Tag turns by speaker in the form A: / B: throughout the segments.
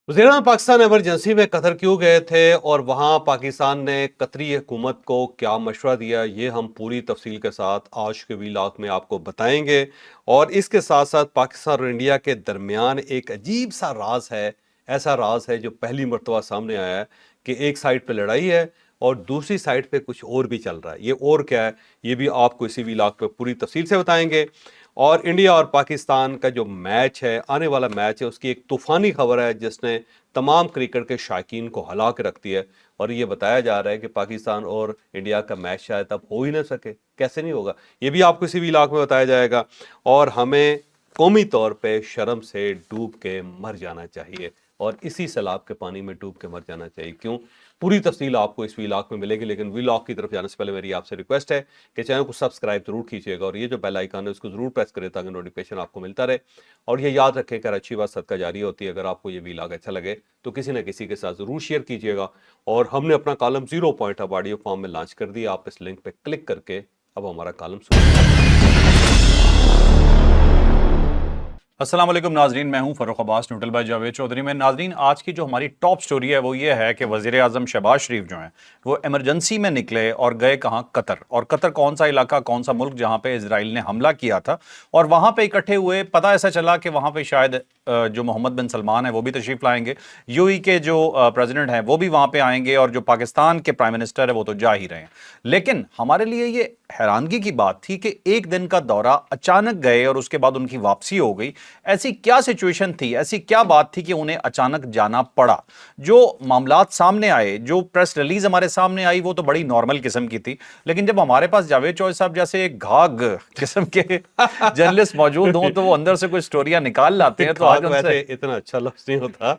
A: वज़ीर-ए-आज़म पाकिस्तान इमरजेंसी में कतर क्यों गए थे और वहाँ पाकिस्तान ने कतरी हुकूमत को क्या मशवरा दिया, ये हम पूरी तफसील के साथ आज के व्लॉग में आपको बताएंगे। और इसके साथ साथ पाकिस्तान और इंडिया के दरमियान एक अजीब सा राज है, ऐसा राज है जो पहली मरतबा सामने आया है कि एक साइड पे लड़ाई है और दूसरी साइड पे कुछ और भी चल रहा है। ये और क्या है, ये भी आपको इसी व्लॉग पे पूरी तफसील से बताएंगे। और इंडिया और पाकिस्तान का जो मैच है, आने वाला मैच है, उसकी एक तूफानी खबर है जिसने तमाम क्रिकेट के शायकीन को हिला के रख दिया है। और ये बताया जा रहा है कि पाकिस्तान और इंडिया का मैच शायद अब हो ही ना सके। कैसे नहीं होगा, ये भी आपको इसी व्लॉग में बताया जाएगा। और हमें कौमी तौर पे शर्म से डूब के मर जाना चाहिए और इसी सैलाब के पानी में डूब के मर जाना चाहिए। क्यों, पूरी तफसील आपको इस व्लॉग में मिलेगी। लेकिन व्लॉग की तरफ जाने से पहले मेरी आपसे रिक्वेस्ट है कि चैनल को सब्सक्राइब जरूर कीजिएगा और ये जो बेल आइकन है उसको जरूर प्रेस करें ताकि नोटिफिकेशन आपको मिलता रहे। और ये याद रखें कि अच्छी बात सदका जारी होती है। अगर आपको ये व्लॉग अच्छा लगे तो किसी न किसी के साथ जरूर शेयर कीजिएगा। और हमने अपना कॉलम 0 पॉइंट अब ऑडियो फॉर्म में लॉन्च कर दिया। आप इस लिंक पे क्लिक करके अब हमारा कॉलम सुनिए।
B: अस्सलाम वालेकुम नाजरीन, मैं हूं फ़र्रुख अब्बास न्यूट्रल बाय जावेद चौधरी में। नाजरीन, आज की जो हमारी टॉप स्टोरी है वो ये है कि वज़ीर आज़म शहबाज शरीफ जो हैं वो इमरजेंसी में निकले और गए कहाँ? कतर। और कतर कौन सा इलाका, कौन सा मुल्क जहां पे इजराइल ने हमला किया था और वहां पे इकट्ठे हुए। पता ऐसा चला कि वहां पे शायद जो मोहम्मद बिन सलमान है वो भी तशरीफ लाएंगे, यूएई के जो प्रेसिडेंट हैं वो भी वहां पे आएंगे और जो पाकिस्तान के प्राइम मिनिस्टर है वो तो जा ही रहे हैं। लेकिन हमारे लिए ये हैरानगी की बात थी कि एक दिन का दौरा अचानक गए और उसके बाद उनकी वापसी हो गई। ऐसी क्या सिचुएशन थी, ऐसी क्या बात थी कि उन्हें अचानक जाना पड़ा? जो मामलात सामने आए, जो प्रेस रिलीज हमारे सामने आई, वो तो बड़ी नॉर्मल किस्म की थी। लेकिन जब हमारे पास जावेद चौधरी साहब जैसे एक घाघ किस्म के जर्नलिस्ट मौजूद हों तो वो अंदर से कुछ स्टोरियां निकाल लाते हैं, तो आज
A: खाक
B: उनसे
A: वैसे इतना अच्छा लफ्ज नहीं होता।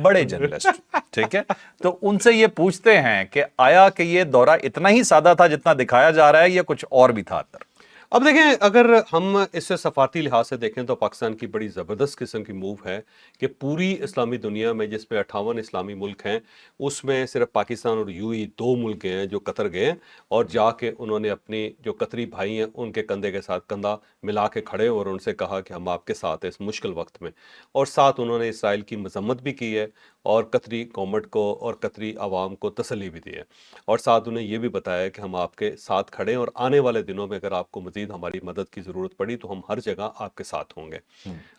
B: बड़े जर्नलिस्ट, ठीक है, तो उनसे ये पूछते हैं कि आया कि ये दौरा इतना ही सादा था जितना दिखाया जा रहा है या कुछ और भी था अंदर?
A: अब देखें, अगर हम इससे सफारती लिहाज से देखें तो पाकिस्तान की बड़ी ज़बरदस्त किस्म की मूव है कि पूरी इस्लामी दुनिया में जिसमें 58 इस्लामी मुल्क हैं उसमें सिर्फ पाकिस्तान और यूएई दो मुल्क गए हैं जो कतर गए हैं। और जाके उन्होंने अपनी जो कतरी भाई हैं उनके कंधे के साथ कंधा मिला के खड़े और उनसे कहा कि हम आपके साथ हैं इस मुश्किल वक्त में। और साथ उन्होंने इसराइल की मजम्मत भी की है और कतरी गवर्नमेंट को और कतरी आवाम को तसल्ली भी दी है। और साथ उन्हें ये भी बताया कि हम आपके साथ खड़े हैं और आने वाले दिनों में अगर आपको मजीद हमारी मदद की ज़रूरत पड़ी तो हम हर जगह आपके साथ होंगे।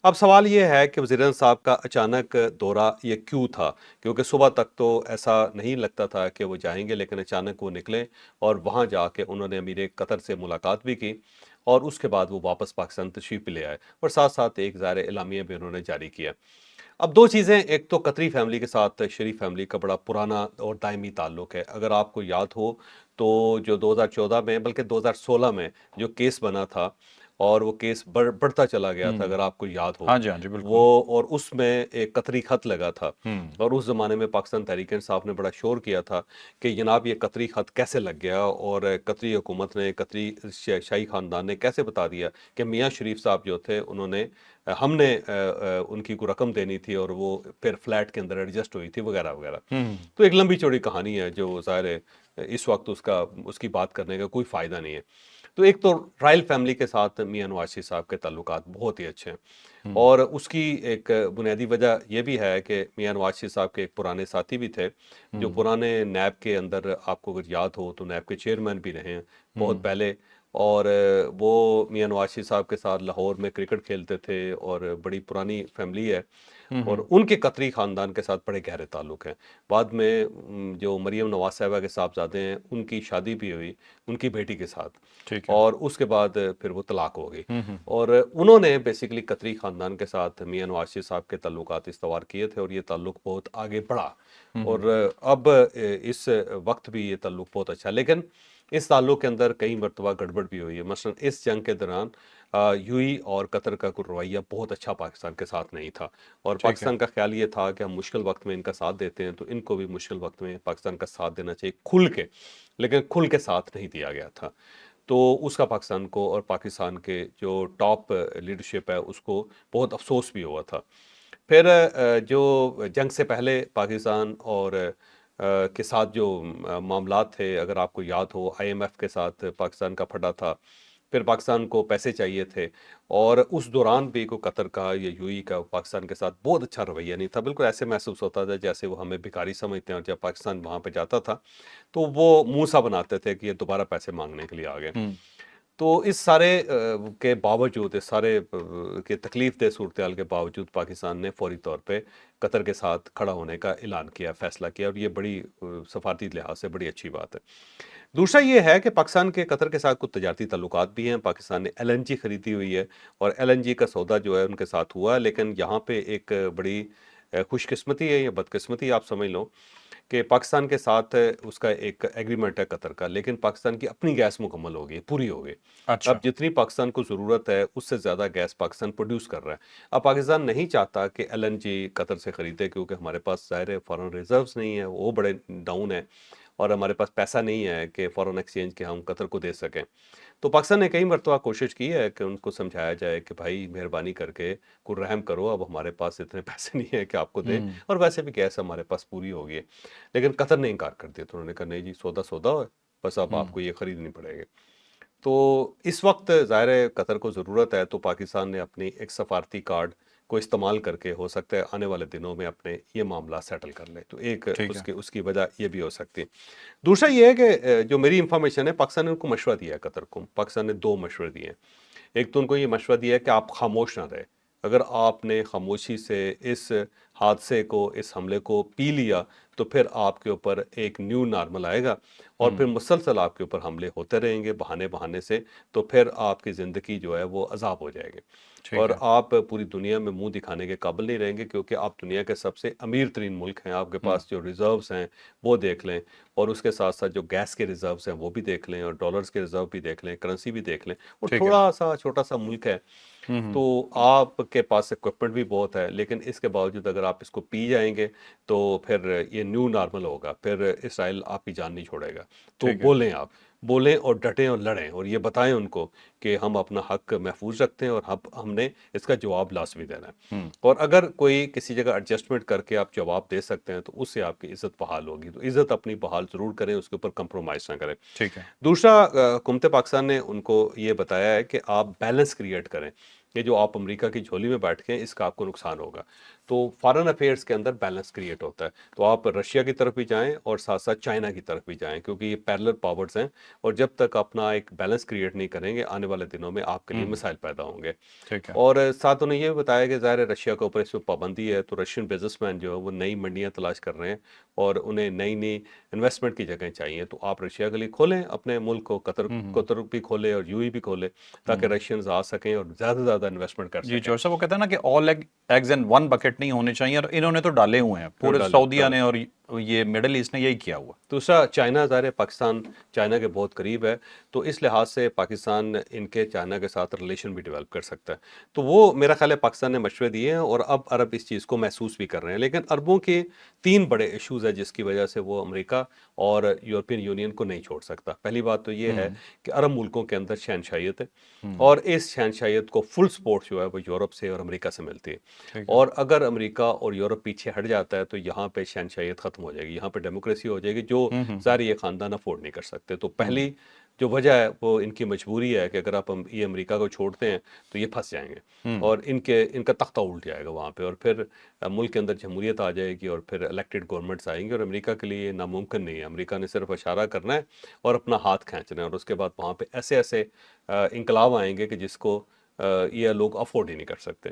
A: अब सवाल ये है कि वज़ीर साहब का अचानक दौरा ये क्यों था? क्योंकि सुबह तक तो ऐसा नहीं लगता था कि वो जाएंगे, लेकिन अचानक वो निकले और वहाँ जाके उन्होंने अमीर कतर से मुलाकात भी की और उसके बाद वो वापस पाकिस्तान तशरीफ़ भी ले आए और साथ साथ एक ज़ाहिर एलामिया भी उन्होंने जारी किया। अब दो चीज़ें, एक तो कतरी फैमिली के साथ शरीफ फैमिली का बड़ा पुराना और दायमी ताल्लुक है। अगर आपको याद हो तो जो 2014 में बल्कि 2016 में जो केस बना था और वो केस बढ़ता चला गया था, अगर आपको याद हो
B: हाँ जी, हाँ जी,
A: वो,
B: बिल्कुल।
A: और उसमें एक कतरी खत लगा था। और उस ज़माने में पाकिस्तान तहरीक इंसाफ ने बड़ा शोर किया था कि जनाब ये कतरी खत कैसे लग गया और कतरी हुकूमत ने, कतरी शाही ख़ानदान ने कैसे बता दिया कि मियाँ शरीफ साहब जो थे उन्होंने हमने उनकी को रकम देनी थी और वो फिर फ्लैट के अंदर एडजस्ट हुई थी वगैरह वगैरह। तो एक लंबी चौड़ी कहानी है जो ज़ाहिर है इस वक्त उसकी बात करने का कोई फ़ायदा नहीं है। तो एक तो रॉयल फैमिली के साथ मियां नवाज शरीफ साहब के ताल्लुकात बहुत ही अच्छे हैं और उसकी एक बुनियादी वजह यह भी है कि मियां नवाज शरीफ साहब के एक पुराने साथी भी थे जो पुराने नैब के अंदर, आपको अगर याद हो तो नैब के चेयरमैन भी रहे हैं बहुत पहले। और वो मियां नवाज शरीफ साहब के साथ लाहौर में क्रिकेट खेलते थे और बड़ी पुरानी फैमिली है और उनके कतरी ख़ानदान के साथ बड़े गहरे ताल्लुक़ हैं। बाद में जो मरियम नवाज साहिबा के साहबजादे हैं उनकी शादी भी हुई उनकी बेटी के साथ
B: ठीक है।
A: और उसके बाद फिर वो तलाक हो गई। और उन्होंने बेसिकली कतरी ख़ानदान के साथ मियां नवाज शरीफ साहब के ताल्लुकात इस्तवार किए थे और ये ताल्लुक़ बहुत आगे बढ़ा। और अब इस वक्त भी ये ताल्लुक़ बहुत अच्छा है, लेकिन इस ताल्लुक़ के अंदर कई मरतबा गड़बड़ भी हुई है। मसलन इस जंग के दौरान यूएई और कतर का कोई रवैया बहुत अच्छा पाकिस्तान के साथ नहीं था और
B: ठीक है।
A: पाकिस्तान का ख्याल ये था कि हम मुश्किल वक्त में इनका साथ देते हैं तो इनको भी मुश्किल वक्त में पाकिस्तान का साथ देना चाहिए खुल के। लेकिन खुल के साथ नहीं दिया गया था, तो उसका पाकिस्तान को और पाकिस्तान के जो टॉप लीडरशिप है उसको बहुत अफसोस भी हुआ था। फिर जो जंग से पहले पाकिस्तान और के साथ जो मामलात थे, अगर आपको याद हो आईएमएफ के साथ पाकिस्तान का फटा था پھر پاکستان کو پیسے چاہیے تھے، اور اس دوران بھی کو قطر کا یا یو ای کا پاکستان کے ساتھ بہت اچھا رویہ نہیں تھا، بالکل ایسے محسوس ہوتا تھا جیسے وہ ہمیں بھکاری سمجھتے ہیں، اور جب پاکستان وہاں پہ جاتا تھا تو وہ منہ سا بناتے تھے کہ یہ دوبارہ پیسے مانگنے کے لیے آ گئے۔ تو اس سارے کے باوجود، اس سارے کے تکلیف دہ صورتحال کے باوجود پاکستان نے فوری طور پہ قطر کے ساتھ کھڑا ہونے کا اعلان کیا، فیصلہ کیا، اور یہ بڑی سفارتی لحاظ سے بڑی اچھی بات ہے۔ دوسرا یہ ہے کہ پاکستان کے قطر کے ساتھ کچھ تجارتی تعلقات بھی ہیں، پاکستان نے ایل این جی خریدی ہوئی ہے، اور ایل این جی کا سودا جو ہے ان کے ساتھ ہوا ہے، لیکن یہاں پہ ایک بڑی خوش قسمتی ہے یا بدقسمتی آپ سمجھ لو کہ پاکستان کے ساتھ اس کا ایک ایگریمنٹ ہے قطر کا، لیکن پاکستان کی اپنی گیس مکمل ہو گئی، پوری ہو گئی۔
B: اچھا۔
A: اب جتنی پاکستان کو ضرورت ہے اس سے زیادہ گیس پاکستان پروڈیوس کر رہا ہے۔ اب پاکستان نہیں چاہتا کہ ایل این جی قطر سے خریدے، کیونکہ ہمارے پاس ظاہر ہے فارن ریزروز نہیں ہیں، وہ بڑے ڈاؤن ہیں، اور ہمارے پاس پیسہ نہیں ہے کہ فارن ایکسچینج کے ہم قطر کو دے سکیں۔ تو پاکستان نے کئی مرتبہ کوشش کی ہے کہ ان کو سمجھایا جائے کہ بھائی مہربانی کر کے کوئی رحم کرو، اب ہمارے پاس اتنے پیسے نہیں ہیں کہ آپ کو دیں، اور ویسے بھی گیس ہمارے پاس پوری ہو گئی ہے۔ لیکن قطر نے انکار کر دیا، تو انہوں نے کہا نہیں جی، سودا سودا ہے، بس اب آپ کو یہ خریدنی پڑے گی۔ تو اس وقت ظاہر ہے قطر کو ضرورت ہے، تو پاکستان نے اپنی ایک سفارتی کارڈ کو استعمال کر کے ہو سکتا ہے آنے والے دنوں میں اپنے یہ معاملہ سیٹل کر لے، تو ایک
B: ٹھیک ہے۔
A: اس کی وجہ یہ بھی ہو سکتی ہے۔ دوسرا یہ ہے کہ جو میری انفارمیشن ہے، پاکستان نے ان کو مشورہ دیا ہے قطر کو، پاکستان نے 2 مشورے دیے ہیں۔ ایک تو ان کو یہ مشورہ دیا ہے کہ آپ خاموش نہ رہے، اگر آپ نے خاموشی سے اس حادثے کو، اس حملے کو پی لیا، تو پھر آپ کے اوپر ایک نیو نارمل آئے گا، اور پھر مسلسل آپ کے اوپر حملے ہوتے رہیں گے بہانے سے، تو پھر آپ کی زندگی جو ہے وہ عذاب ہو جائے گی،
B: ٹھیک
A: اور
B: ہے۔
A: آپ پوری دنیا میں منہ دکھانے کے قابل نہیں رہیں گے، کیونکہ آپ دنیا کے سب سے امیر ترین ملک ہیں، آپ کے پاس جو ریزروز ہیں وہ دیکھ لیں، اور اس کے ساتھ ساتھ جو گیس کے ریزروز ہیں وہ بھی دیکھ لیں، اور ڈالرز کے ریزرو بھی دیکھ لیں، کرنسی بھی دیکھ لیں، اور
B: ٹھیک ہے۔
A: تھوڑا سا چھوٹا سا ملک ہے، تو آپ کے پاس اکوپمنٹ بھی بہت ہے، لیکن اس کے باوجود اگر آپ اس کو پی جائیں گے تو پھر یہ نیو نارمل ہوگا، پھر اسرائیل آپ کی جان نہیں چھوڑے گا۔ تو
B: ٹھیک ہے۔
A: بولیں، آپ بولیں اور ڈٹیں اور لڑیں، اور یہ بتائیں ان کو کہ ہم اپنا حق محفوظ رکھتے ہیں، اور ہم نے اس کا جواب لازمی دینا ہے، اور اگر کوئی کسی جگہ ایڈجسٹمنٹ کر کے آپ جواب دے سکتے ہیں تو اس سے آپ کی عزت بحال ہوگی، تو عزت اپنی بحال ضرور کریں، اس کے اوپر کمپرومائز نہ کریں۔
B: ٹھیک ہے۔
A: دوسرا، حکومت پاکستان نے ان کو یہ بتایا ہے کہ آپ بیلنس کریٹ کریں، یہ جو آپ امریکہ کی جھولی میں بیٹھ کے ہیں اس کا آپ کو نقصان ہوگا، تو فارن افیئرس کے اندر بیلنس کریٹ ہوتا ہے، تو آپ رشیا کی طرف بھی جائیں اور ساتھ ساتھ چائنا کی طرف بھی جائیں، کیونکہ یہ پیرلل پاورز ہیں، اور جب تک اپنا ایک بیلنس کریٹ نہیں کریں گے آنے والے دنوں میں آپ کے لیے مسائل پیدا ہوں گے۔
B: ٹھیک ہے۔
A: اور ساتھ انہیں یہ بھی بتایا کہ ظاہر ہے رشیا کے اوپر اس میں پابندی ہے، تو رشین بزنس مین جو ہے وہ نئی منڈیاں تلاش کر رہے ہیں، اور انہیں نئی نئی انویسٹمنٹ کی جگہیں چاہیے، تو آپ رشیا کے لیے کھولیں اپنے ملک کو، قطر بھی کھولیں اور یو ای بھی کھولیں، تاکہ رشینز آ سکیں اور زیادہ سے زیادہ انویسٹمنٹ کر
B: جی
A: سکیں۔
B: چور صاحب، وہ کہتے ہیں نا کہ آل ایگز ان ون بکٹ نہیں ہونے چاہیے، اور انہوں نے تو ڈالے ہوئے ہیں، پورے سعودیہ نے اور یہ مڈل ایسٹ نے یہی کیا ہوا۔
A: دوسرا، چائنا ظاہر ہے پاکستان چائنا کے بہت قریب ہے، تو اس لحاظ سے پاکستان ان کے چائنا کے ساتھ ریلیشن بھی ڈیولپ کر سکتا ہے، تو وہ میرا خیال ہے پاکستان نے مشورے دیے ہیں، اور اب عرب اس چیز کو محسوس بھی کر رہے ہیں، لیکن عربوں کے 3 بڑے ایشوز ہیں جس کی وجہ سے وہ امریکہ اور یورپین یونین کو نہیں چھوڑ سکتا۔ پہلی بات تو یہ ہے کہ عرب ملکوں کے اندر شہنشاہیت ہے، اور اس شہنشاہیت کو فل سپورٹ جو ہے وہ یورپ سے اور امریکہ سے ملتی ہے،
B: ٹھیک ہے۔
A: اور اگر امریکہ اور یورپ پیچھے ہٹ جاتا ہے تو یہاں پہ شہنشاہیت ختم ہو جائے گی، یہاں پہ ڈیموکریسی ہو جائے گی، جو ظاہر یہ خاندان افورڈ نہیں کر سکتے۔ تو پہلی جو وجہ ہے وہ ان کی مجبوری ہے کہ اگر آپ یہ امریکہ کو چھوڑتے ہیں تو یہ پھنس جائیں گے، اور ان کا تختہ الٹ جائے گا وہاں پہ، اور پھر ملک کے اندر جمہوریت آ جائے گی، اور پھر الیکٹڈ گورنمنٹس آئیں گی، اور امریکہ کے لیے یہ ناممکن نہیں ہے۔ امریکہ نے صرف اشارہ کرنا ہے اور اپنا ہاتھ کھینچنا ہے، اور اس کے بعد وہاں پہ ایسے ایسے انقلاب آئیں گے کہ جس کو یہ لوگ افورڈ ہی نہیں کر سکتے۔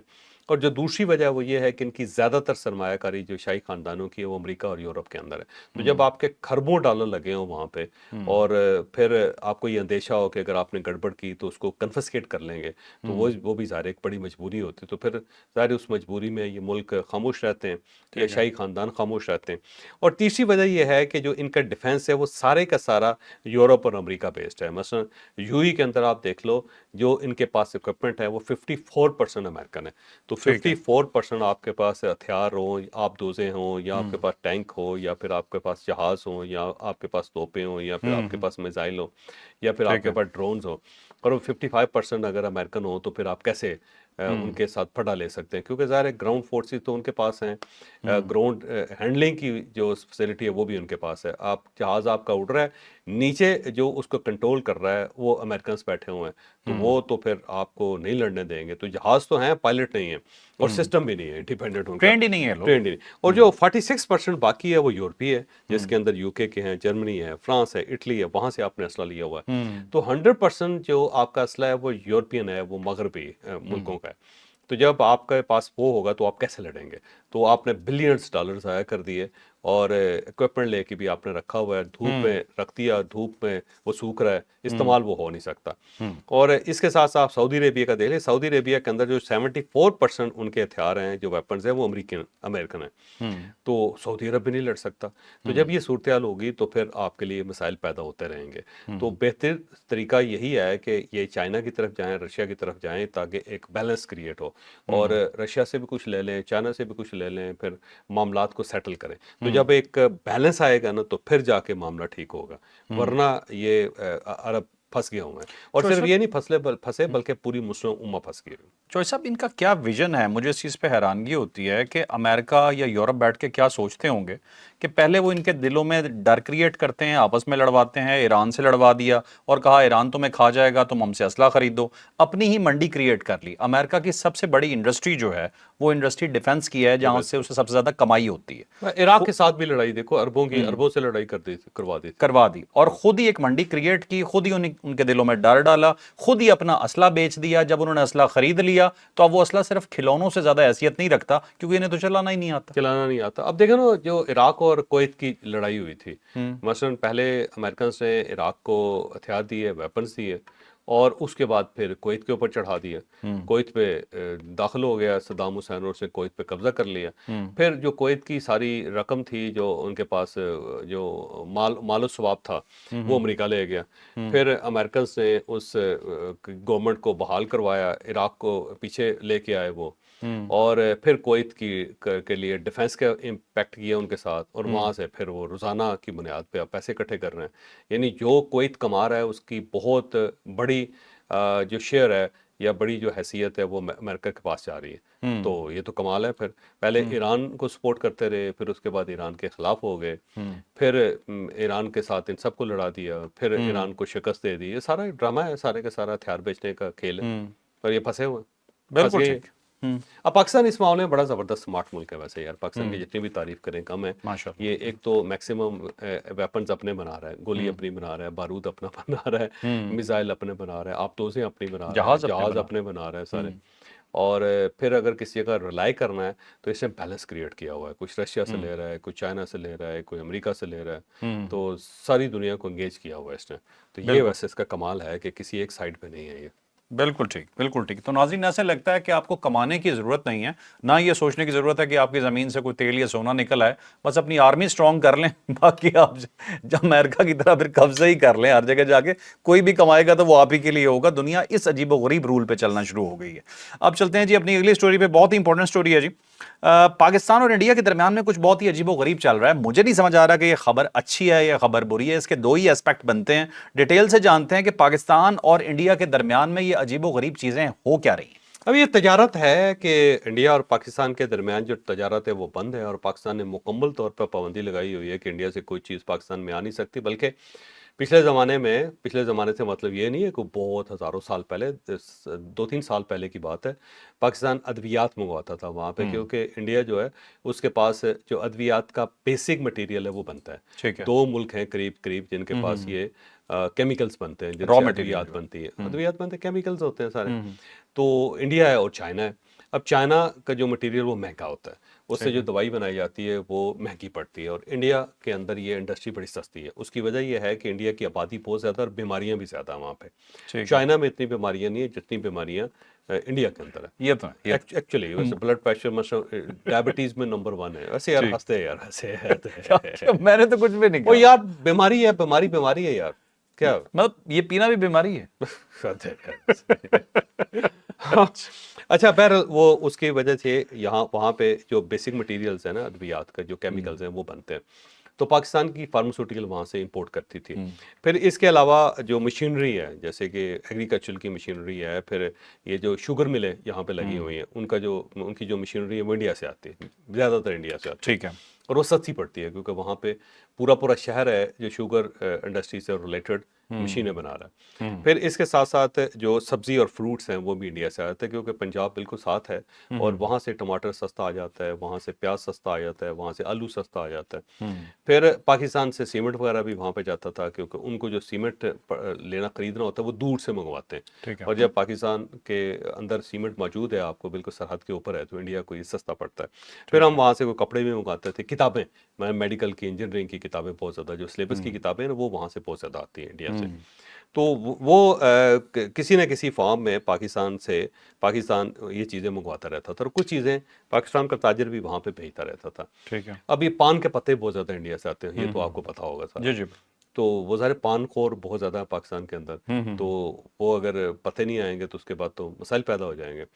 A: اور جو دوسری وجہ وہ یہ ہے کہ ان کی زیادہ تر سرمایہ کاری جو شاہی خاندانوں کی ہے وہ امریکہ اور یورپ کے اندر ہے، تو جب آپ کے کھربوں ڈالر لگے ہوں وہاں پہ، اور پھر آپ کو یہ اندیشہ ہو کہ اگر آپ نے گڑبڑ کی تو اس کو کنفسکیٹ کر لیں گے، تو وہ بھی ظاہر ایک بڑی مجبوری ہوتی ہے، تو پھر ظاہر اس مجبوری میں یہ ملک خاموش رہتے ہیں، یا شاہی خاندان خاموش رہتے ہیں۔ اور تیسری وجہ یہ ہے کہ جو ان کا ڈیفنس ہے وہ سارے کا سارا یورپ اور امریکہ بیسڈ ہے، مثلا یو ای کے اندر آپ دیکھ لو، جو ان کے پاس اکوپمنٹ ہے وہ 54% امریکن ہے، تو
B: ٹھیک ہے۔
A: 54% آپ کے پاس ہتھیار ہوں، آپ دوزیں ہوں، یا آپ کے پاس ٹینک ہو، یا پھر آپ کے پاس جہاز ہوں، یا آپ کے پاس توپیں ہوں، یا پھر آپ کے پاس میزائل ہوں، یا پھر آپ
B: ٹھیک
A: کے
B: ہے۔
A: پاس ڈرونز ہوں، اور وہ 55% اگر امریکن ہوں تو پھر آپ کیسے उनके साथ फटा ले सकते हैं, क्योंकि ज़ाहिर है ग्राउंड फोर्सेस तो उनके पास हैं, ग्राउंड हैंडलिंग की जो फैसिलिटी है वो भी उनके पास है। आप जहाज़ आपका उड़ रहा है, नीचे जो उसको कंट्रोल कर रहा है वो अमेरिकन बैठे हुए हैं, तो वो तो फिर आपको नहीं लड़ने देंगे। तो जहाज़ तो हैं, पायलट नहीं है, और सिस्टम भी नहीं है इंडिपेंडेंट उनका,
B: ट्रेंड ही नहीं है लोग।
A: ट्रेंड ही नहीं। और जो 46% बाकी है वो यूरोपीय है, जिसके अंदर यूके के हैं, जर्मनी है, फ्रांस है, इटली है, वहाँ से आपने असला लिया हुआ है। तो 100% जो आपका असला है वो यूरोपियन है, वो मगरबी मुल्कों का है। तो जब आपके पास वो होगा तो आप कैसे लड़ेंगे? तो आपने बिलियंस डॉलर ज़ाया कर दिए, और इक्विपमेंट लेके भी आपने रखा हुआ है, धूप में रख दिया, धूप में वो सूख रहा है, इस्तेमाल वो हो नहीं सकता। और इसके साथ साथ सऊदी अरेबिया का देख लें, सऊदी अरेबिया के अंदर जो 74% उनके हथियार हैं, जो वेपन्स हैं, वो अमेरिकन हैं। तो सऊदी अरब भी नहीं लड़ सकता। तो जब ये सूरत हाल होगी तो फिर आपके लिए मसाइल पैदा होते रहेंगे। तो बेहतर तरीका यही है कि ये चाइना की तरफ जाएं, रशिया की तरफ जाएं, ताकि एक बैलेंस क्रिएट हो, और रशिया से भी कुछ ले लें, चाइना से भी कुछ ले लें, फिर मामलात को सेटल करें। तो जब एक बैलेंस आएगा ना, तो फिर जाके मामला ठीक होगा, वरना ये अरब फंस गया हुआ है। और
B: तो
A: सिर्फ
B: सब
A: ये नहीं फंसे, बल्कि पूरी मुस्लिम उम्मा फंस गई है।
B: चॉइस साहब, इनका क्या विजन है? मुझे इस चीज़ पे हैरानगी होती है कि अमेरिका या यूरोप बैठ के क्या सोचते होंगे कि पहले वो इनके दिलों में डर क्रिएट करते हैं, आपस में लड़वाते हैं, ईरान से लड़वा दिया और कहा ईरान तुम्हें खा जाएगा, तुम हमसे असला खरीदो, अपनी ही मंडी क्रिएट कर ली। अमेरिका की सबसे बड़ी इंडस्ट्री जो है वो इंडस्ट्री डिफेंस की है, जहाँ से उसे सबसे ज़्यादा कमाई होती है।
A: इराक के साथ भी लड़ाई देखो, अरबों से लड़ाई
B: करवा दी और खुद ही एक मंडी क्रिएट की, खुद ही उनके दिलों में डर डाला, खुद ही अपना असला बेच दिया। जब उन्होंने असला खरीद लिया तो अब वो असला सिर्फ खिलौनों से ज्यादा हैसियत नहीं रखता, क्योंकि इन्हें तो चलाना ही नहीं आता।
A: अब देखो ना, जो इराक और कुवैत की लड़ाई हुई थी, मसलन पहले अमेरिकन ने इराक को हथियार दिए, वेपन्स दिए, और उसके बाद फिर कुवैत के ऊपर चढ़ा दिया, कुवैत पे दाखिल हो गया सद्दाम हुसैन, और उसने कुवैत पे कब्जा कर लिया। फिर जो कुवैत की सारी रकम थी, जो उनके पास जो मालो सवाब था, वो अमेरिका ले गया। फिर अमेरिकन ने उस गवर्नमेंट को बहाल करवाया, इराक को पीछे लेके आए वो, और फिर कुवैत के लिए डिफेंस का इम्पैक्ट किया उनके साथ, और वहाँ से फिर वो रोज़ाना की बुनियाद पे अब पैसे इकट्ठे कर रहे हैं। यानी जो कुवैत कमा रहा है उसकी बहुत बड़ी जो शेयर है या बड़ी जो हैसियत है वो अमेरिका के पास जा रही है। तो ये तो कमाल है। फिर पहले ईरान को सपोर्ट करते रहे, फिर उसके बाद ईरान के खिलाफ हो गए, फिर ईरान के साथ इन सबको लड़ा दिया, फिर ईरान को शिकस्त दे दी। ये सारा ड्रामा है, सारे का सारा हथियार बेचने का खेल है, पर ये फंसे हुए फंस
B: बिल्कुल
A: गए।
B: ठीक।
A: अब पाकिस्तान इस मामले में बड़ा ज़बरदस्त स्मार्ट मुल्क है वैसे यार, पाकिस्तान की जितनी भी तारीफ करें कम है।
B: माशाल्लाह।
A: ये एक तो मैक्सिमम वेपन्स अपने बना रहा है, गोली अपनी बना रहा है, बारूद अपना बना रहा है, मिसाइल अपने बना रहा है, आबदोजें अपनी बना रहा है, जहाज़ अपने बना रहा है सारे। और फिर अगर किसी का रिलाई करना है तो इसने बैलेंस क्रिएट किया हुआ है, कुछ रशिया से ले रहा है, कुछ चाइना से ले रहा है, कोई अमेरिका से ले रहा है, तो सारी दुनिया को एंगेज किया हुआ है इसने। तो ये वैसे इसका कमाल है कि किसी एक साइड पे नहीं है ये।
B: बिल्कुल ठीक, बिल्कुल ठीक। तो नाज़रीन, ऐसे लगता है कि आपको कमाने की ज़रूरत नहीं है, ना ये सोचने की ज़रूरत है कि आपकी ज़मीन से कोई तेल या सोना निकल आए। बस अपनी आर्मी स्ट्रॉन्ग कर लें, बाकी आप जब अमेरिका की तरह फिर कब्ज़ा ही कर लें हर जगह जाके। कोई भी कमाएगा तो वो आप ही के लिए होगा। दुनिया इस अजीबोगरीब रूल पे चलना शुरू हो गई है। अब चलते हैं जी अपनी अगली स्टोरी पे। बहुत ही इंपॉर्टेंट स्टोरी है जी। पाकिस्तान और इंडिया के दरमियान में कुछ बहुत ही अजीबोगरीब चल रहा है। मुझे नहीं समझ आ रहा कि ये खबर अच्छी है या खबर बुरी है। इसके दो ही एस्पेक्ट बनते हैं। डिटेल से जानते हैं कि पाकिस्तान और इंडिया के दरमियान में ये अजीबोगरीब चीजें हो क्या रही हैं।
A: अब ये तजारत है कि इंडिया और पाकिस्तान के दरमियान जो तजारत है वो बंद है, और पाकिस्तान ने मुकम्मल तौर पर पाबंदी लगाई हुई है कि इंडिया से कोई चीज़ पाकिस्तान में आ नहीं सकती। बल्कि पिछले ज़माने से मतलब ये नहीं है कि बहुत हज़ारों साल पहले, 2-3 साल पहले की बात है, पाकिस्तान अद्वियात मंगवाता था वहाँ पे, क्योंकि इंडिया जो है उसके पास जो अद्वियात का बेसिक मटेरियल है वो बनता है।
B: ठीक है।
A: 2 मुल्क हैं करीब करीब जिनके पास ये केमिकल्स बनते हैं,
B: Raw
A: जिनसे
B: material
A: अद्वियात
B: जो
A: बनती है। अद्वियात बनते केमिकल्स होते हैं सारे। तो इंडिया है और चाइना है। अब चाइना का जो मटेरियल वो महंगा होता है, उससे जो दवाई बनाई जाती है वो महंगी पड़ती है, और इंडिया के अंदर ये इंडस्ट्री बड़ी सस्ती है। उसकी वजह ये है कि इंडिया की आबादी बहुत ज़्यादा और बीमारियां भी ज़्यादा वहाँ पे। चाइना में इतनी बीमारियां नहीं है जितनी बीमारियां इंडिया के अंदर है।
B: ये तो है
A: एक्चुअली वैसे ब्लड प्रेशर डायबिटीज में नंबर 1 है। वैसे यार हंसते हैं यार, ऐसे है।
B: मैंने तो कुछ भी नहीं
A: वो
B: कहा।
A: यार बीमारी है, बीमारी है यार, क्या
B: मतलब ये पीना भी बीमारी है।
A: अच्छा, बहरहाल वो उसकी वजह से यहाँ वहाँ पे जो बेसिक मटेरियल्स है ना, अद्वियात का जो केमिकल्स हैं वो बनते हैं। तो पाकिस्तान की फार्मास्यूटिकल वहाँ से इंपोर्ट करती थी। फिर इसके अलावा जो मशीनरी है, जैसे कि एग्रीकल्चरल की मशीनरी है, फिर ये जो शुगर मिलें यहाँ पे लगी हुई हैं, उनकी जो मशीनरी है वो इंडिया से आती है, ज़्यादातर इंडिया से आती है।
B: ठीक है।
A: और वो सस्ती पड़ती है क्योंकि वहाँ पे पूरा पूरा शहर है जो शुगर इंडस्ट्री से रिलेटेड मशीनें बना रहा है। फिर इसके साथ साथ जो सब्जी और फ्रूट्स हैं वो भी इंडिया से आते हैं, क्योंकि पंजाब बिल्कुल साथ है और वहाँ से टमाटर सस्ता आ जाता है, वहाँ से प्याज सस्ता आ जाता है, वहाँ से आलू सस्ता आ जाता है। फिर पाकिस्तान से सीमेंट वगैरह भी वहाँ पे जाता था, क्योंकि उनको जो सीमेंट लेना खरीदना होता है वो दूर से मंगवाते
B: ठीक
A: हैं,
B: है।
A: और जब पाकिस्तान के अंदर सीमेंट मौजूद है आपको बिल्कुल सरहद के ऊपर है, तो इंडिया को ये सस्ता पड़ता है। फिर हम वहाँ से कोई कपड़े भी मंगाते थे, किताबें, मैं मेडिकल की, इंजीनियरिंग की किताबें बहुत ज़्यादा, जो सिलेबस की किताबें हैं ना, वो वहाँ से बहुत ज़्यादा आती हैं इंडिया से। तो किसी न किसी फॉर्म में पाकिस्तान ये चीज़ें मंगवाता रहता था, और कुछ चीज़ें पाकिस्तान का ताजिर भी वहाँ पे भेजता रहता था।
B: ठीक है।
A: अब ये पान के पत्ते बहुत ज़्यादा इंडिया से आते हैं, ये तो आपको पता होगा सारा।
B: जी जी।
A: तो वो सारे पान खोर बहुत ज़्यादा है पाकिस्तान के अंदर, तो वो अगर पते नहीं आएंगे तो उसके बाद तो मसाइल पैदा हो जाएंगे।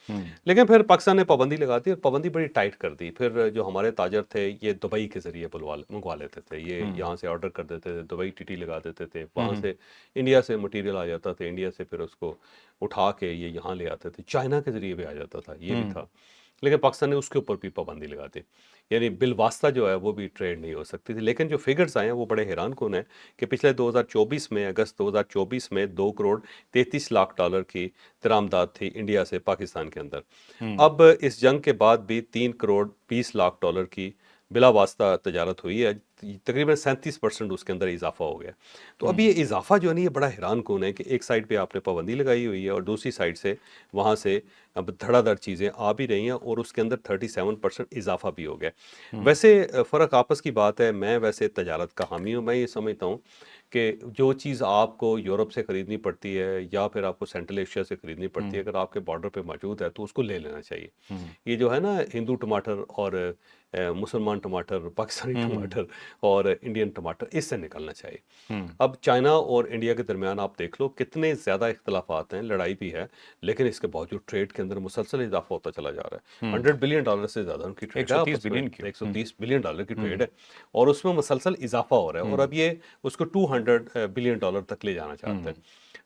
A: लेकिन फिर पाकिस्तान ने पाबंदी लगा दी, और पाबंदी बड़ी टाइट कर दी। फिर जो हमारे ताजर थे ये दुबई के ज़रिए मंगवा लेते थे, ये यहाँ से ऑर्डर कर देते थे, दुबई टीटी लगा देते थे, वहाँ से इंडिया से मटेरियल आ जाता था, इंडिया से फिर उसको उठा के ये यहाँ ले आते थे, चाइना के ज़रिए भी आ जाता था, ये भी था। लेकिन पाकिस्तान ने उसके ऊपर भी पाबंदी लगा दी, यानी बिलवास्ता जो है वो भी ट्रेड नहीं हो सकती थी। लेकिन जो फिगर्स आए हैं वो बड़े हैरान कुन है कि पिछले 2024 में, अगस्त 2024 में 2 करोड़ 33 लाख डॉलर की दरामदात थी इंडिया से पाकिस्तान के अंदर। अब इस जंग के बाद भी 3 करोड़ 20 लाख डॉलर की बिला वास्ता तजारत हुई है, तकरीबन 37% उसके अंदर इजाफा हो गया। तो अब ये इजाफा जो है ना, ये बड़ा हैरान कौन है कि एक साइड पे आपने पाबंदी लगाई हुई है और दूसरी साइड से वहाँ से अब धड़ाधड़ चीज़ें आ भी रही हैं, और उसके अंदर 37% इजाफा भी हो गया। वैसे फ़र्क आपस की बात है, मैं वैसे तजारत का हामी हूँ, मैं ये समझता हूँ कि जो चीज़ आपको यूरोप से ख़रीदनी पड़ती है या फिर आपको सेंट्रल एशिया से ख़रीदनी पड़ती है, अगर आपके बॉर्डर पे मौजूद है तो उसको ले लेना चाहिए। ये जो है ना हिंदू टमाटर और मुसलमान टमाटर, पाकिस्तानी टमाटर और इंडियन टमाटर, इससे निकलना चाहिए। अब चाइना और इंडिया के दरमियान आप देख लो कितने ज़्यादा इख्तलाफात हैं, लड़ाई भी है, लेकिन इसके बावजूद ट्रेड के अंदर मुसलसल इजाफा होता चला जा रहा है। $100 बिलियन से ज़्यादा उनकी ट्रेड है
B: 130
A: आपस में,
B: बिलियन की।
A: $130 बिलियन की ट्रेड है, और उसमें मुसलसल इजाफा हो रहा है, और अब ये उसको $200 बिलियन तक ले जाना चाहते हैं।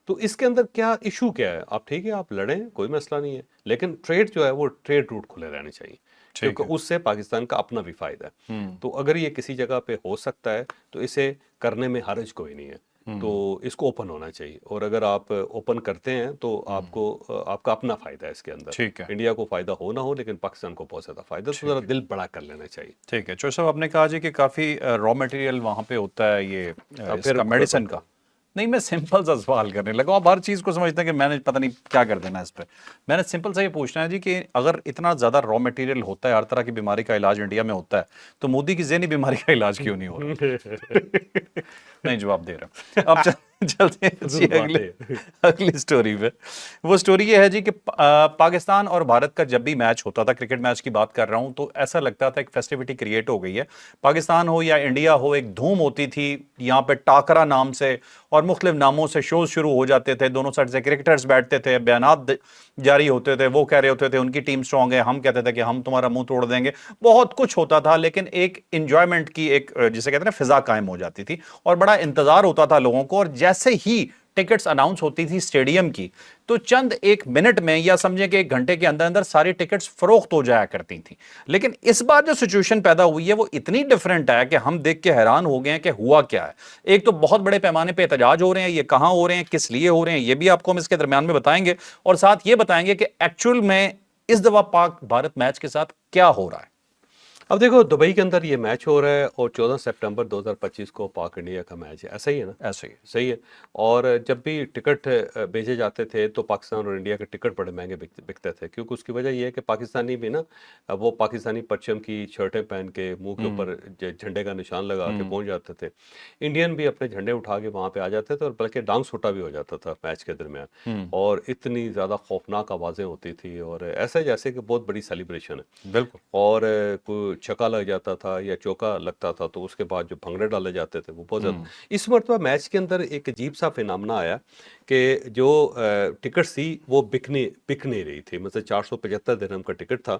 A: तो इसके अंदर क्या इशू क्या है? आप ठीक है, आप लड़ें, कोई मसला नहीं है, लेकिन ट्रेड जो है वो ट्रेड रूट खुले रहने चाहिए, क्योंकि उससे पाकिस्तान का अपना भी फायदा है। तो अगर ये किसी जगह पे हो सकता है तो इसे करने में हर्ज कोई नहीं है, तो इसको ओपन होना चाहिए, और अगर आप ओपन करते हैं तो आपका अपना फायदा है इसके अंदर।
B: ठीक है।
A: इंडिया को फायदा हो ना हो, लेकिन पाकिस्तान को बहुत ज्यादा फायदा, तो जरा दिल बड़ा कर लेना चाहिए।
B: ठीक है। चौधरी साहब, आपने कहा जी कि काफ़ी रॉ मटेरियल वहाँ पे होता है, ये
A: अब फिर
B: इसका मेडिसिन का। नहीं, मैं सिंपल सा सवाल करने लगा, आप हर चीज़ को समझते हैं कि मैंने पता नहीं क्या कर देना इस पे। मैंने सिंपल सा ये पूछना है जी कि अगर इतना ज़्यादा रॉ मटेरियल होता है, हर तरह की बीमारी का इलाज इंडिया में होता है, तो मोदी की ज़हनी बीमारी का इलाज क्यों नहीं हो रहा? नहीं जवाब दे रहा। अब चलते हैं जी अगली स्टोरी पे। वो स्टोरी ये है जी कि पाकिस्तान और भारत का जब भी मैच होता था, क्रिकेट मैच की बात कर रहा हूं, तो ऐसा लगता था एक फेस्टिविटी क्रिएट हो गई है। पाकिस्तान हो या इंडिया हो, एक धूम होती थी यहाँ पे, टाकरा नाम से और मुख्तलिफ नामों से शोज शुरू हो जाते थे, दोनों साइड से क्रिकेटर्स बैठते थे, बयानात जारी होते थे, वो कह रहे होते थे उनकी टीम स्ट्रांग है, हम कहते थे कि हम तुम्हारा मुंह तोड़ देंगे, बहुत कुछ होता था। लेकिन एक इंजॉयमेंट की एक, जिसे कहते हैं ना, फिजा कायम हो जाती थी और बड़ा इंतजार होता था लोगों को। और जैसे ही टिकट्स अनाउंस होती थी स्टेडियम की, तो चंद एक मिनट में या समझे कि एक घंटे के अंदर अंदर सारी टिकट्स फरोख्त हो जाया करती थी। लेकिन इस बार जो सिचुएशन पैदा हुई है वो इतनी डिफरेंट है कि हम देख के हैरान हो गए हैं कि हुआ क्या है। एक तो बहुत बड़े पैमाने पे एहतजाज हो रहे हैं, ये कहां हो रहे हैं, किस लिए हो रहे हैं, ये भी आपको हम इसके दरमियान में बताएंगे, और साथ ये बताएंगे कि एक्चुअल में इस दफा पाक भारत मैच के साथ क्या हो रहा है।
A: अब देखो, दुबई के अंदर ये मैच हो रहा है और 14 सितंबर 2025 को पाक इंडिया का मैच है, ऐसा ही है ना?
B: ऐसे ही
A: सही है। और जब भी टिकट भेजे जाते थे तो पाकिस्तान और इंडिया के टिकट बड़े महंगे बिकते थे, क्योंकि उसकी वजह ये है कि पाकिस्तानी भी ना, वो पाकिस्तानी परचम की शर्टें पहन के मुंह के ऊपर झंडे का निशान लगा के पहुंच जाते थे। इंडियन भी अपने झंडे उठा के वहाँ पे आ जाते थे, और बल्कि डांग सूटा भी हो जाता था मैच के दरमियान, और इतनी ज़्यादा खौफनाक आवाज़ें होती थी, और ऐसे जैसे कि बहुत बड़ी सेलिब्रेशन है।
B: बिल्कुल।
A: और कोई छक्का लग जाता था या चौका लगता था तो उसके बाद जो भंगड़े डाले जाते थे वो बहुत ज़्यादा। इस मरतबा मैच के अंदर एक अजीब सा फिनोमेना आया کہ جو ٹکٹ تھی وہ بک نہیں رہی تھی، مطلب 475 درہم کا ٹکٹ تھا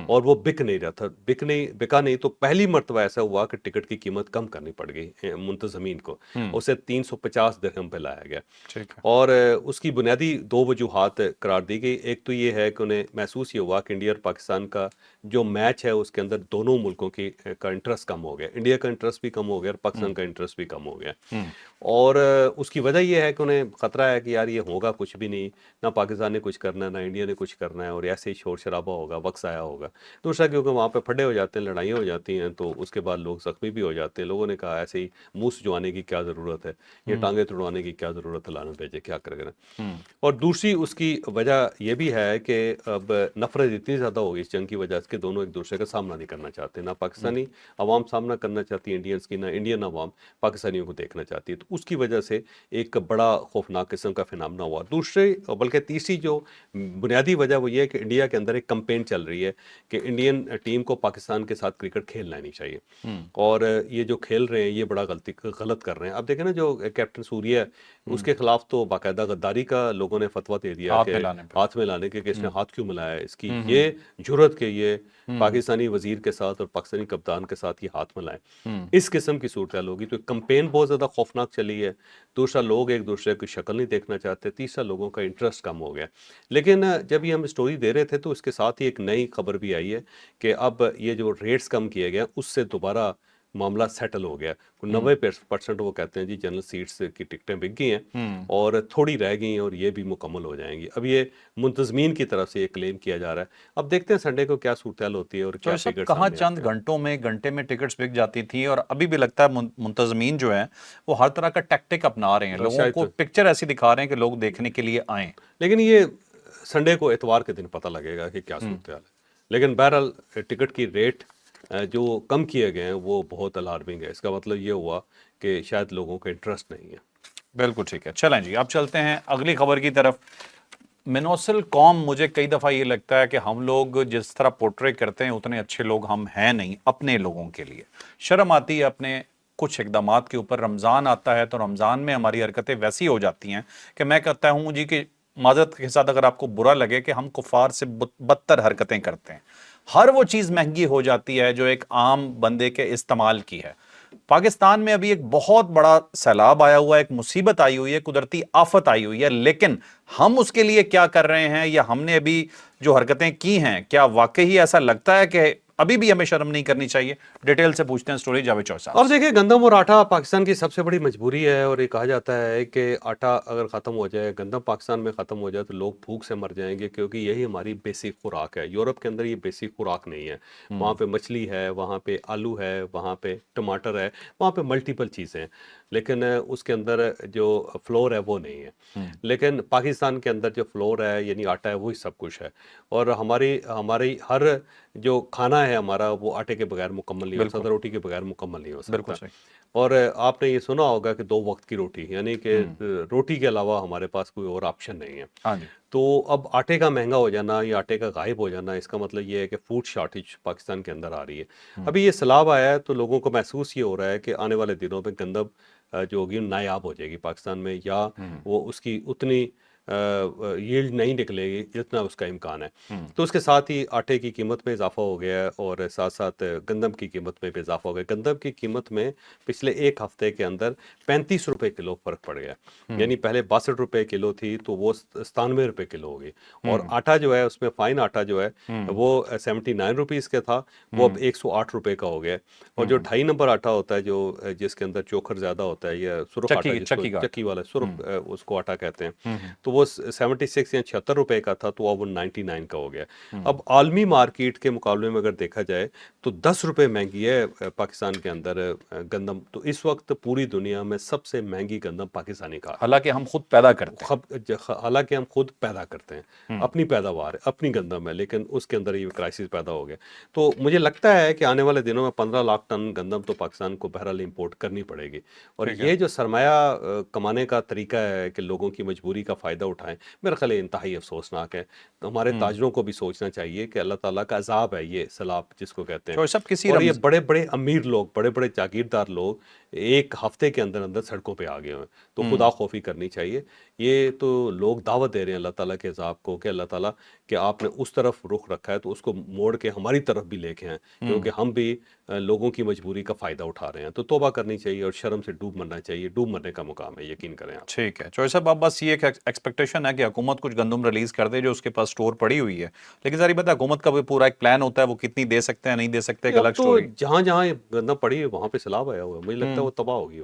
A: اور وہ بک نہیں رہا تھا، بکا نہیں، تو پہلی مرتبہ ایسا ہوا کہ ٹکٹ کی قیمت کم کرنی پڑ گئی منتظمین کو، اسے 350 درہم پہ لایا گیا،
B: ٹھیک ہے۔
A: اور اس کی بنیادی دو وجوہات قرار دی گئی۔ ایک تو یہ ہے کہ انہیں محسوس یہ ہوا کہ انڈیا اور پاکستان کا جو میچ ہے اس کے اندر دونوں ملکوں کا انٹرسٹ کم ہو گیا، انڈیا کا انٹرسٹ بھی کم ہو گیا اور پاکستان کا انٹرسٹ بھی کم ہو گیا، اور اس کی وجہ یہ ہے کہ انہیں خطرہ ہے کہ یار یہ ہوگا کچھ بھی نہیں، نہ پاکستان نے کچھ کرنا ہے نہ انڈیا نے کچھ کرنا ہے، اور ایسے ہی شور شرابہ ہوگا، وقت ضائع ہوگا۔ دوسرا کیونکہ وہاں پہ پھڈے ہو جاتے ہیں، لڑائیاں ہو جاتی ہیں، تو اس کے بعد لوگ زخمی بھی ہو جاتے ہیں۔ لوگوں نے کہا ایسے ہی منہ سجوانے کی کیا ضرورت ہے، یہ ٹانگیں توڑوانے کی کیا ضرورت ہے، لعنت بھیجے کیا کرے گا۔ اور دوسری اس کی وجہ یہ بھی ہے کہ اب نفرت اتنی زیادہ ہوگی اس جنگ کی وجہ سے کہ دونوں ایک دوسرے کا سامنا نہیں کرنا چاہتے، نہ پاکستانی عوام سامنا کرنا چاہتی ہے انڈینس کی، نہ انڈین عوام پاکستانیوں کو دیکھنا چاہتی ہے، تو اس کی وجہ سے ایک بڑا خوفناک قسم کا فنامنا ہوا۔ دوسری بلکہ تیسری جو بنیادی وجہ وہ یہ ہے کہ انڈیا کے اندر ایک کمپین چل رہی ہے کہ انڈین ٹیم کو پاکستان کے ساتھ کرکٹ کھیلنا نہیں چاہیے، اور یہ جو کھیل رہے ہیں یہ بڑا غلط کر رہے ہیں۔ اب دیکھیں نا جو کیپٹن سوریہ ہے اس کے خلاف تو باقاعدہ غداری کا لوگوں نے فتویٰ دے دیا
B: ہاتھ
A: کہ
B: ملانے پہ۔
A: ہاتھ میں لانے کے، کہ اس نے ہاتھ کیوں ملایا، اس کی یہ جرت کہ یہ پاکستانی وزیر کے ساتھ اور پاکستانی کپتان کے ساتھ یہ ہاتھ ملائے، اس قسم کی صورتحال ہوگی۔ تو کمپین بہت زیادہ خوفناک چلی ہے، دوسرا لوگ ایک دوسرے کی شکل نہیں دیکھنا چاہتے، تیسرا لوگوں کا انٹرسٹ کم ہو گیا۔ لیکن جب یہ ہم اسٹوری دے رہے تھے تو اس کے ساتھ ہی ایک نئی خبر بھی آئی ہے کہ اب یہ جو ریٹس کم کیے گئے اس سے دوبارہ معاملہ سیٹل ہو گیا، 90% وہ کہتے ہیں جی جنرل سیٹس کی ٹکٹیں بک گئی ہیں اور تھوڑی رہ گئی ہیں اور یہ بھی مکمل ہو جائیں گی۔ اب یہ منتظمین کی طرف سے یہ کلیم کیا جا رہا ہے، اب دیکھتے ہیں سنڈے کو کیا صورتحال ہوتی ہے اور
B: تو
A: کیا
B: یہ سب
A: فگر
B: کہاں
A: سامنے
B: چند
A: آتے ہیں۔
B: گھنٹے میں ٹکٹس بک جاتی تھی، اور ابھی بھی لگتا ہے منتظمین جو ہیں وہ ہر طرح کا ٹیکٹک اپنا رہے ہیں، لوگوں
A: شاید
B: کو پکچر ایسی دکھا رہے ہیں کہ لوگ دیکھنے کے لیے آئیں۔
A: لیکن یہ سنڈے کو اتوار کے دن پتہ لگے گا کہ کیا صورتحال ہے، لیکن بہرحال ٹکٹ کی ریٹ جو کم کیے گئے ہیں وہ بہت الارمنگ ہے۔ اس کا مطلب یہ ہوا کہ شاید لوگوں کا انٹرسٹ نہیں ہے۔
B: بالکل ٹھیک ہے، چلیں جی اب چلتے ہیں اگلی خبر کی طرف۔ منوسل قوم، مجھے کئی دفعہ یہ لگتا ہے کہ ہم لوگ جس طرح پورٹرے کرتے ہیں اتنے اچھے لوگ ہم ہیں نہیں اپنے لوگوں کے لیے۔ شرم آتی ہے اپنے کچھ اقدامات کے اوپر۔ رمضان آتا ہے تو رمضان میں ہماری حرکتیں ویسی ہو جاتی ہیں کہ میں کہتا ہوں جی کہ معذرت کے ساتھ اگر آپ کو برا لگے کہ ہم کفار سے بدتر حرکتیں کرتے ہیں۔ ہر وہ چیز مہنگی ہو جاتی ہے جو ایک عام بندے کے استعمال کی ہے۔ پاکستان میں ابھی ایک بہت بڑا سیلاب آیا ہوا ہے، ایک مصیبت آئی ہوئی ہے، قدرتی آفت آئی ہوئی ہے، لیکن ہم اس کے لیے کیا کر رہے ہیں یا ہم نے ابھی جو حرکتیں کی ہیں کیا واقعی ایسا لگتا ہے کہ ابھی بھی ہمیں شرم نہیں کرنی چاہیے؟ ڈیٹیل سے پوچھتے ہیں سٹوری جاوید چوہر صاحب
A: اب
B: سے۔
A: دیکھیں گندم اور آٹا پاکستان کی سب سے بڑی مجبوری ہے، اور یہ کہا جاتا ہے کہ آٹا اگر ختم ہو جائے، گندم پاکستان میں ختم ہو جائے تو لوگ بھوک سے مر جائیں گے، کیونکہ یہی ہماری بیسک خوراک ہے۔ یورپ کے اندر یہ بیسک خوراک نہیں ہے، وہاں پہ مچھلی ہے، وہاں پہ آلو ہے، وہاں پہ ٹماٹر ہے، وہاں پہ ملٹیپل چیزیں ہیں، لیکن اس کے اندر جو فلور ہے وہ نہیں ہے۔ لیکن پاکستان کے اندر جو فلور ہے یعنی آٹا ہے وہی سب کچھ ہے، اور ہماری ہر جو کھانا ہے ہمارا وہ آٹے کے بغیر مکمل نہیں ہو سکتا، روٹی کے بغیر مکمل نہیں ہو
B: بالکل
A: سکتا۔
B: صحیح۔
A: اور آپ نے یہ سنا ہوگا کہ 2 وقت کی روٹی، یعنی کہ روٹی کے علاوہ ہمارے پاس کوئی اور آپشن نہیں ہے۔
B: ہاں جی۔
A: تو اب آٹے کا مہنگا ہو جانا یا آٹے کا غائب ہو جانا، اس کا مطلب یہ ہے کہ فوڈ شارٹیج پاکستان کے اندر آ رہی ہے۔ ابھی یہ سیلاب آیا ہے تو لوگوں کو محسوس یہ ہو رہا ہے کہ آنے والے دنوں میں گندم جو ہوگی نایاب ہو جائے گی پاکستان میں، یا وہ اس کی اتنی ییلڈ نہیں نکلے گی جتنا اس کا امکان ہے۔ تو اس کے ساتھ ہی آٹے کی قیمت میں اضافہ ہو گیا ہے، اور ساتھ ساتھ گندم کی قیمت میں بھی اضافہ ہو گیا۔ گندم کی قیمت میں پچھلے ایک ہفتے کے اندر 35 روپے کلو فرق پڑ گیا، یعنی پہلے 62 روپے کلو تھی تو وہ 97 روپے کلو ہو گئی، اور آٹا جو ہے اس میں فائن آٹا جو ہے وہ 79 روپیز کا تھا، وہ اب 108 روپے کا ہو گیا۔ اور جو 2.5 نمبر آٹا ہوتا ہے جو جس کے اندر چوکھر زیادہ ہوتا ہے، یا سرخ آٹا جس کو چکی والا سرخ اس کو آٹا کہتے ہیں، تو وہ 76 یا 76 روپے کا تھا تو اب وہ 99 کا ہو گیا۔ اب عالمی مارکیٹ کے مقابلے میں اگر دیکھا جائے تو 10 روپے مہنگی ہے پاکستان کے اندر گندم، تو اس وقت پوری دنیا میں سب سے مہنگی گندم پاکستانی کا،
B: حالانکہ ہم خود پیدا کرتے ہیں۔
A: حالانکہ ہم خود پیدا کرتے ہیں، اپنی پیداوار ہے، اپنی گندم ہے، لیکن اس کے اندر یہ کرائسس پیدا ہو گیا۔ تو مجھے لگتا ہے کہ آنے والے دنوں میں 15 لاکھ ٹن گندم تو پاکستان کو بہرحال امپورٹ کرنی پڑے گی، اور یہ جو سرمایہ کمانے کا طریقہ ہے کہ لوگوں کی مجبوری کا فائدہ फ़ायदा उठाएं, मेरा ख्याल है इंतहाई अफसोसनाक है। तो हमारे ताजरों को भी सोचना चाहिए कि अल्लाह ताला का अजाब है ये सैलाब जिसको कहते हैं।
B: तो सब किसी
A: और ये
B: रमज
A: बड़े बड़े अमीर लोग, बड़े बड़े जागीरदार लोग एक हफ्ते के अंदर अंदर सड़कों पे आ गए हैं, तो खुदा खौफी करनी चाहिए। ये तो लोग दावत दे रहे हैं अल्लाह ताला के अजाब को कि अल्लाह ताला कि आपने उस तरफ रुख रखा है तो उसको मोड़ के हमारी तरफ भी लेके आए, क्योंकि हम भी लोगों की मजबूरी का फ़ायदा उठा रहे हैं। तो तौबा करनी चाहिए और शर्म से डूब मरना चाहिए। डूब मरने का मुकाम है, यकीन करें आप।
B: ठीक है चौधरी साहब, आप बस ये एक एक्सपेक्टेशन है कि हुकूमत कुछ गंदम रिलीज कर दे जो उसके पास स्टोर पड़ी हुई है, लेकिन सारी बात है हुकूमत का भी पूरा एक प्लान होता है, वो कितनी दे सकते हैं नहीं दे सकते एक
A: अब
B: अलग
A: तो
B: स्टोरी।
A: जहाँ जहाँ ये गंदा पड़ी है वहाँ पे सैलाब आया हुआ है, मुझे लगता है वो तबाह होगी।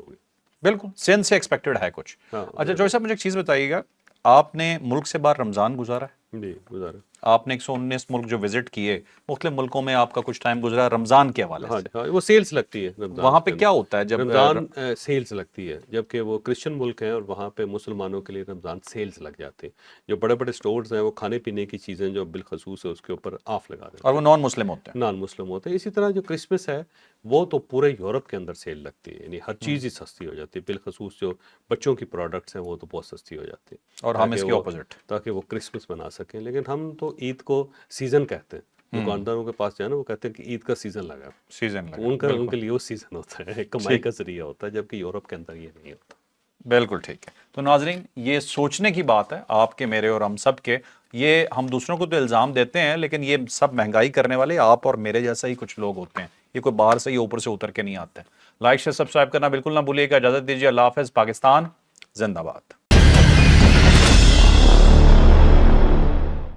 B: बिल्कुल सिंध से एक्सपेक्टेड है कुछ।
A: हाँ
B: अच्छा चौधरी साहब, मुझे एक चीज़ बताइएगा, आपने मुल्क से बाहर रमज़ान गुजारा है,
A: जी गुजारा।
B: आपने 119 मुल्क जो विजिट किए, मुख्तलिफ मुल्कों में आपका कुछ टाइम गुजरा रमज़ान के हवाले
A: हाँ
B: से,
A: हाँ, वो सेल्स लगती है रमज़ान
B: वहाँ पे
A: के अंदर।
B: क्या होता है जब
A: रमज़ान सेल्स लगती है, जबकि वो क्रिश्चियन मुल्क हैं और वहाँ पे मुसलमानों के लिए रमज़ान सेल्स लग जाते हैं। जो बड़े बड़े स्टोर्स हैं वो खाने पीने की चीज़ें जो बिलखसूस है उसके ऊपर ऑफ लगा देते
B: और वो
A: हैं,
B: नॉन मुस्लिम होते हैं?
A: नॉन मुस्लिम होते हैं। इसी तरह जो क्रिसमस है वो तो पूरे यूरोप के अंदर सेल लगती है, यानी हर चीज़ ही सस्ती हो जाती है, बिलखसूस जो बच्चों की प्रोडक्ट्स हैं वो तो बहुत सस्ती हो जाती है,
B: और हम इसके ऑपोजिट।
A: ताकि वो क्रिसमस मना सकें। लेकिन हम तो ईद को सीज़न कहते हैं, दुकानदारों के पास जाए ना वो कहते हैं कि ईद का सीज़न लगा है।
B: सीजन लगा,
A: उनका
B: बिल्कुल
A: उनके लिए वो सीज़न होता है, कमाई का जरिया होता है, जबकि यूरोप के अंदर ये नहीं होता।
B: बिल्कुल ठीक है। तो नाजरीन, ये सोचने की बात है आपके, मेरे और हम सब के। ये हम दूसरों को तो इल्ज़ाम देते हैं, लेकिन ये सब महंगाई करने वाले आप और मेरे जैसा ही कुछ लोग होते हैं, ये कोई बाहर से ही ऊपर से उतर के नहीं आते। लाइक शेयर सब्सक्राइब करना बिल्कुल ना भूलिएगा। इजाज़त दीजिए, अल्लाह हाफ़िज़। पाकिस्तान जिंदाबाद।